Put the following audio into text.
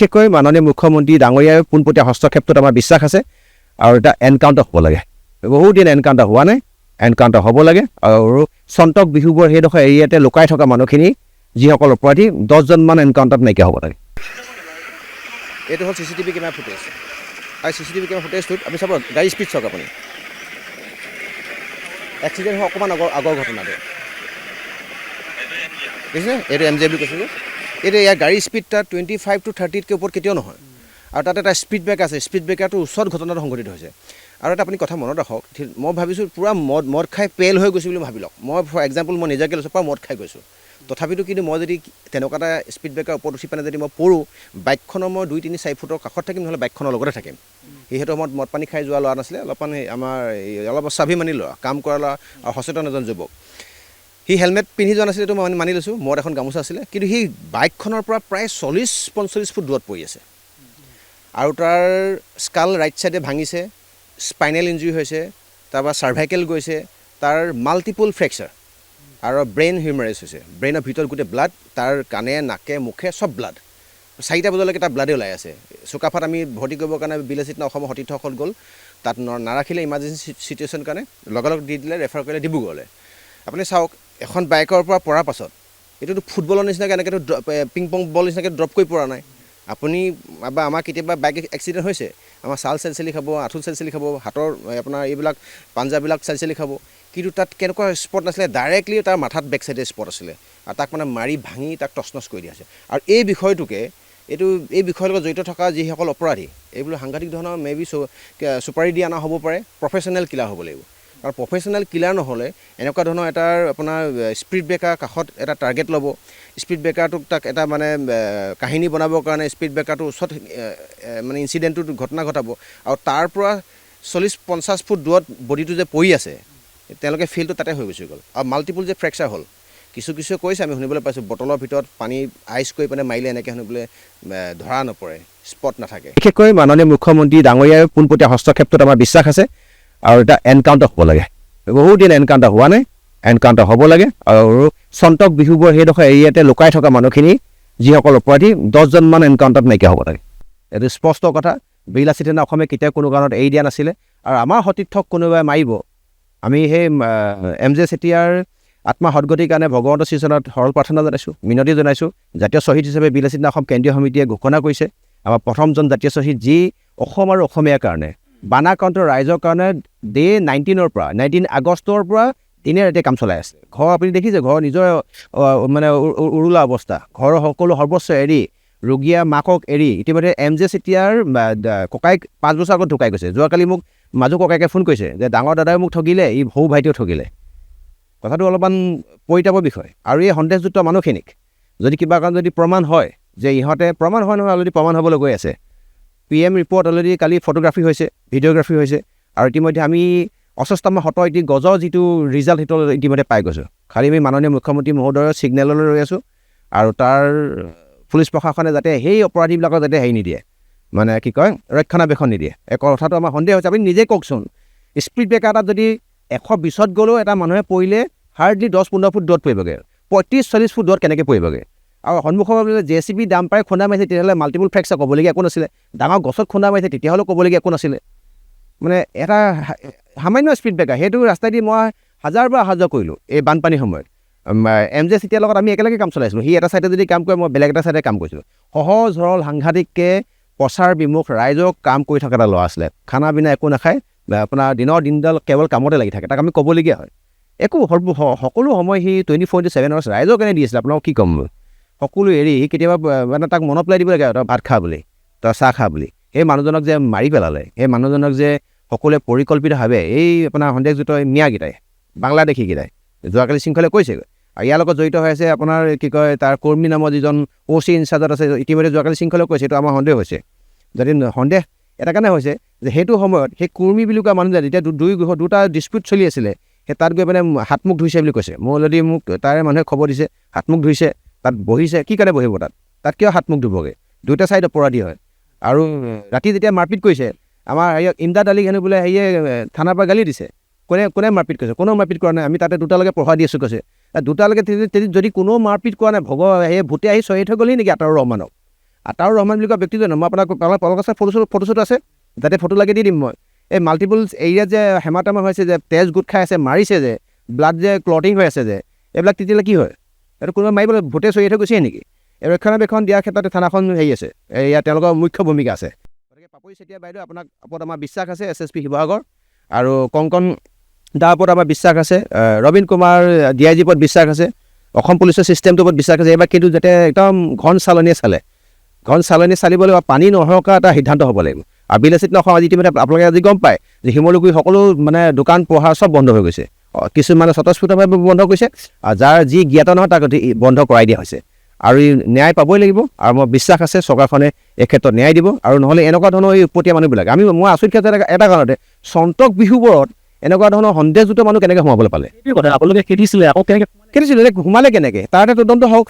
বিশেষকৈ মাননীয় মুখ্যমন্ত্ৰী ডাঙৰীয়াৰ পোনপটীয়া হস্তক্ষেপটোত আমাৰ বিশ্বাস আছে আৰু এটা এনকাউণ্টাৰ হ'ব লাগে। বহুত দিন এনকাউণ্টাৰ হোৱা নাই, এনকাউণ্টাৰ হ'ব লাগে আৰু চন্তক বিহুবৰ সেইডোখৰ এৰিয়াতে লুকাই থকা মানুহখিনি যিসকল অপৰাধী 10জনমান এনকাউণ্টাৰত নাইকিয়া হ'ব লাগে। এইটো হ'ল CCTV কেমেৰা ফুটেজ আৰু CCTV কেমেৰা ফুটেজটোত আপুনি চাব গাড়ী স্পীড চাওক আপুনি। এক্সিডেণ্ট হোৱা অকণমান আগৰ ঘটনাটো দেখিছে, এইটো MJ বুলি কৈছোঁ যে এইটো ইয়াৰ গাড়ী স্পীড তাত 25 to 30তকৈ ওপৰত কেতিয়াও নহয় আৰু তাত এটা স্পীড ব্ৰেকাৰ আছে, স্পীড ব্ৰেকাৰটোৰ ওচৰত ঘটনাটো সংঘটিত হৈছে। আৰু এটা আপুনি কথা মনত ৰাখক, মই ভাবিছোঁ পূৰা মদ খাই পেল হৈ গৈছোঁ বুলি ভাবি লওক। মই ফৰ এক্সাম্পল মই নিজাকৈ লৈছোঁ, পূৰা মদ খাই গৈছোঁ, তথাপিতো কিন্তু মই যদি তেনেকুৱা এটা স্পীড ব্ৰেকাৰ ওপৰত উঠি পেলাই যদি মই পৰোঁ, বাইকখনৰ মই 2-3-4 ফুটৰ কাষত থাকিম, নহ'লে বাইকখনৰ লগতে থাকিম। সেইটো সময়ত মদ পানী খাই যোৱা ল'ৰা নাছিলে, অলপমান আমাৰ অলপ স্বাভিমানী ল'ৰা, কাম কৰা ল'ৰা আৰু সচেতন এজন যুৱক। সি হেলমেট পিন্ধি যোৱা নাছিলে, এইটো মই মানি লৈছোঁ, মূৰত এখন গামোচা আছিলে, কিন্তু সি বাইকখনৰ পৰা প্ৰায় 40-45 ফুট দূৰত পৰি আছে আৰু তাৰ স্কাল ৰাইট ছাইডে ভাঙিছে, স্পাইনেল ইঞ্জুৰি হৈছে, তাৰপৰা চাৰ্ভাইকেল গৈছে, তাৰ মাল্টিপুল ফ্ৰেকচাৰ আৰু ব্ৰেইন হিউমাৰেজ হৈছে, ব্ৰেইনৰ ভিতৰত গোটেই ব্লাড, তাৰ কাণে নাকে মুখে চব ব্লাড। 4টা বজালৈকে তাৰ ব্লাডে ওলাই আছে। চুকাফাত আমি ভৰ্তি কৰিবৰ কাৰণে বিলাসীত অসমৰ সতীৰ্থসকল গ'ল, তাত নাৰাখিলে ইমাৰ্জেঞ্চি চিটুৱেশ্যন কাৰণে লগে দি দিলে, ৰেফাৰ কৰিলে ডিব্ৰুগড়লৈ। আপুনি চাওক, এখন বাইকৰ পৰা পৰাৰ পাছত এইটোতো ফুটবলৰ নিচিনাকৈ এনেকৈতো পিং পং বল নিচিনাকৈ ড্ৰপ কৰি পৰা নাই। আপুনি বা আমাৰ কেতিয়াবা বাইক এক্সিডেণ্ট হৈছে, আমাৰ ছাল চেলি খাব, আঁঠু চেলি খাব, হাতৰ আপোনাৰ এইবিলাক পাঞ্জাবিলাক চেলি খাব, কিন্তু তাত কেনেকুৱা স্পট নাছিলে, ডাইৰেক্টলি তাৰ মাথাত বেক চাইডে স্পট আছিলে আৰু তাক মানে মাৰি ভাঙি তাক টচনচ কৰি দিয়া হৈছে। আৰু এই বিষয়টোকে এই বিষয়ৰ লগত জড়িত থকা যিসকল অপৰাধী, এইবোৰ সাংঘাতিক ধৰণৰ চুপাৰি দি অনা হ'ব পাৰে, প্ৰফেশ্যনেল কিলাৰ হ'ব লাগিব। আৰু প্ৰফেশ্যনেল কিলাৰ নহ'লে এনেকুৱা ধৰণৰ এটাৰ আপোনাৰ স্পীড ব্ৰেকাৰ কাষত এটা টাৰ্গেট ল'ব, স্পীড ব্ৰেকাৰটোক তাক এটা মানে কাহিনী বনাবৰ কাৰণে স্পীড ব্ৰেকাৰটোৰ ওচৰত মানে ইনচিডেণ্টটো ঘটনা ঘটাব আৰু তাৰ পৰা 40-50 ফুট দূৰত বডিটো যে পৰি আছে, তেওঁলোকে ফিল্ডটো তাতে হৈ গুচি গ'ল আৰু মাল্টিপুল যে ফ্ৰেকচাৰ হ'ল। কিছুৱে কৈছে, আমি শুনিবলৈ পাইছোঁ, বটলৰ ভিতৰত পানী আইচ কৰি পেলাই মাৰিলে এনেকৈ শুনিবলৈ ধৰা নপৰে, স্পট নাথাকে। বিশেষকৈ মাননীয় মুখ্যমন্ত্ৰী ডাঙৰীয়াৰ পোনপটীয়া হস্তক্ষেপটোত আমাৰ বিশ্বাস আছে আৰু এটা এনকাউণ্টাৰ হ'ব লাগে। বহুত দিন এনকাউণ্টাৰ হোৱা নাই, এনকাউণ্টাৰ হ'ব লাগে আৰু চন্তক বিহুবৰ সেইডোখৰ এৰিয়াতে লুকাই থকা মানুহখিনি যিসকল অপৰাধী 10জনমান এনকাউণ্টাৰত নাইকিয়া হ'ব লাগে। এইটো স্পষ্ট কথা। বিলাসী থানা অসমে কেতিয়াও কোনো কাৰণত এৰি দিয়া নাছিলে আৰু আমাৰ সতীৰ্থক কোনোবাই মাৰিব, আমি সেই MJ চেতিয়াৰ আত্মা সদগতিৰ কাৰণে ভগৱন্তৰ শ্ৰীচৰণত সৰল প্ৰাৰ্থনা জনাইছোঁ, মিনতি জনাইছোঁ। জাতীয় শ্বহীদ হিচাপে বিলাসী থানা অসম কেন্দ্ৰীয় সমিতিয়ে ঘোষণা কৰিছে, আমাৰ প্ৰথমজন জাতীয় শ্বহীদ, যি অসম আৰু অসমীয়াৰ কাৰণে, বানাক্ৰান্ত ৰাইজৰ কাৰণে 19 আগষ্টৰ পৰা দিনে ৰাতিয়ে কাম চলাই আছে। ঘৰ আপুনি দেখিছে, ঘৰৰ নিজৰ মানে উৰুলা অৱস্থা, ঘৰৰ সকলো সৰ্বস্ব এৰি, ৰোগীয়া মাকক এৰি ইতিমধ্যে MJ চেতিয়াৰ ককাইক 5 বছৰ আগত ঢুকাই গৈছে। যোৱাকালি মোক মাজু ককাইকে ফোন কৰিছে যে ডাঙৰ দাদাই মোক ঠগিলে, সৰু ভাইটিও ঠগিলে। কথাটো অলপমান পৰিতাপৰ বিষয়। আৰু এই সন্দেহযুক্ত মানুহখিনিক যদি কিবা কাৰণ যদি প্ৰমাণ হয় যে ইহঁতে, প্ৰমাণ হয় নহয়, অলৰেডি প্ৰমাণ হ'বলৈ গৈ আছে। PM ৰিপৰ্ট অলৰেডি কালি ফটোগ্ৰাফী হৈছে, ভিডিঅ'গ্ৰাফী হৈছে আৰু ইতিমধ্যে আমি 65 শত গজৰ যিটো ৰিজাল্ট সেইটো ইতিমধ্যে পাই গৈছোঁ। খালি আমি মাননীয় মুখ্যমন্ত্ৰী মহোদয়ৰ ছিগনেললৈ ৰৈ আছোঁ আৰু তাৰ পুলিচ প্ৰশাসনে যাতে সেই অপৰাধীবিলাকক যাতে হেৰি নিদিয়ে, মানে কি কয়, ৰক্ষণাবেক্ষণ নিদিয়ে। কথাটো আমাৰ সন্দেহ হৈছে। আপুনি নিজে কওকচোন, স্পীড ব্ৰেকাৰ এটাত যদি 120ত গ'লেও এটা মানুহে পৰিলে হাৰ্ডলি 10-15 ফুট দূৰত পৰিবগৈ, 35-40 ফুট দূৰত কেনেকৈ পৰিবগৈ। আৰু সন্মুখৰ JCB দাম পাই খুন্দা মাৰিছে, তেতিয়াহ'লে মাল্টিপুল ফ্ৰেকচাৰ ক'বলগীয়া একো নাছিলে। ডাঙৰ গছত খুন্দা মাৰিছে, তেতিয়াহ'লেও ক'বলগীয়া একো নাছিলে। মানে এটা সামান্য স্পীড ব্ৰেকাৰ, সেইটো ৰাস্তাইদি মই হাজাৰবাৰ অহা যোৱা কৰিলোঁ এই বানপানীৰ সময়ত। MJ চেতিয়াৰ লগত আমি একেলগে কাম চলাইছিলোঁ। সি এটা ছাইডে যদি কাম কৰে, মই বেলেগ এটা ছাইডে কাম কৰিছিলোঁ। সহজ সৰল সাংঘাতিককৈ প্ৰচাৰ বিমুখ ৰাইজক কাম কৰি থকা এটা ল'ৰা আছিলে। খানা পিনা একো নাখায়, আপোনাৰ দিনডাল কেৱল কামতে লাগি থাকে। তাক আমি ক'বলগীয়া হয়, একো সকলো সময় সি 24/7 আৱাৰ্ছ ৰাইজৰ কাৰণে দি আছিলে। আপোনাক কি ক'ম, সকলো এৰি সি কেতিয়াবা মানে তাক মনত পেলাই দিব লাগে, তই ভাত খা বুলি, তই চাহ খা বুলি। সেই মানুহজনক যে মাৰি পেলালে, সেই মানুহজনক যে সকলোৱে পৰিকল্পিতভাৱে এই আপোনাৰ সন্দেহযুক্ত মিয়াকেইটাই, বাংলাদেশীকেইটাই যোৱাকালি শৃংখলে কৈছেগৈ। আৰু ইয়াৰ লগত জড়িত হৈ আছে আপোনাৰ কি কয়, তাৰ কৰ্মী নামৰ যিজন OC ইনচাৰ্জত আছে, ইতিমধ্যে যোৱাকালি শৃংখলে কৈছে। এইটো আমাৰ সন্দেহ হৈছে। যদি সন্দেহ এটা কাৰণে হৈছে যে সেইটো সময়ত সেই কৰ্মী বুলি কোৱা মানুহজন, যেতিয়া দুটা ডিছপিউট চলি আছিলে, সেই তাত গৈ মানে হাত মুখ ধুইছে বুলি কৈছে। মোৰ যদি মোক তাৰে মানুহে খবৰ দিছে, হাত মুখ ধুইছে, তাত বহিছে। কি কাৰণে বহিব তাত কিয় হাত মুখ ধুবগৈ? দুয়োটা ছাইড অপৰাধী হয়। আৰু ৰাতি যেতিয়া মাৰপিট কৰিছে, আমাৰ ইমদাদ আলী হেনো বোলে হেৰিয়ে থানাৰ পৰা গালি দিছে। কোনে মাৰপিট কৰিছে? কোনেও মাৰপিট কৰা নাই, আমি তাতে দুটালৈকে পঢ়া দি আছোঁ কৈছে। দুটালৈকে যদি কোনেও মাৰপিট কৰা নাই, সেই ভূতে আহি চহি থৈ গ'লেই নেকি আঁতৰৰ ৰহমানক? আতাউৰ ৰহমান বুলি কোৱা ব্যক্তিজনে মই আপোনাক পলকাছাৰ ফটোশ্বুট আছে যাতে ফটো লাগি দি দিম মই এই মাল্টিপল এৰিয়াত যে হেমাটামা হৈছে যে তেজ গোট খাই আছে মাৰিছে যে ব্লাড যে ক্লটিং হৈ আছে যে এইবিলাক তেতিয়াহ'লে কি হয় এইটো কোনোবা মাৰিবলৈ ভোটে চৰিয়াই থৈ গুচি নেকি এই ৰক্ষণাবেক্ষণ দিয়াৰ ক্ষেত্ৰত থানাখন হেৰি আছে ইয়াত তেওঁলোকৰ মুখ্য ভূমিকা আছে গতিকে পাপৰি চেতিয়া বাইদেউ আপোনাক ওপৰত আমাৰ বিশ্বাস আছে SSP শিৱসাগৰ আৰু কংকন দাৰ ওপৰত আমাৰ বিশ্বাস আছে ৰবীন কুমাৰ DIG ওপৰত বিশ্বাস আছে অসম পুলিচৰ ছিষ্টেমটোৰ ওপৰত বিশ্বাস আছে এইবাৰ কিন্তু যাতে একদম ঘন চালনীয়ে চালিব লাগিব পানী নৰকা এটা সিদ্ধান্ত হ'ব লাগিব আৰু বিলাসিত অসম আজি ইতিমধ্যে আপোনালোকে আজি গম পায় যে শিমলুগুৰি সকলো মানে দোকান পোহাৰ চব বন্ধ হৈ গৈছে কিছুমানে স্বতঃস্ফূৰ্তভাৱে বন্ধ কৰিছে আৰু যাৰ যি জ্ঞাত নহয় তাক বন্ধ কৰাই দিয়া হৈছে আৰু ন্যায় পাবই লাগিব আৰু মই বিশ্বাস আছে চৰকাৰখনে এই ক্ষেত্ৰত ন্যায় দিব আৰু নহ'লে এনেকুৱা ধৰণৰ এই উপতীয়া মানুহবিলাক মই আচৰিত ক্ষেত্ৰত এটা কাৰণতে সন্তক বিহুবোৰত এনেকুৱা ধৰণৰ সন্দেহযুক্ত মানুহ কেনেকৈ সোমাবলৈ পালে আপোনালোকে খেদিছিলে আকৌ কেনেকৈ খেদিছিলে সোমালে কেনেকৈ তাৰ এটা তদন্ত হওক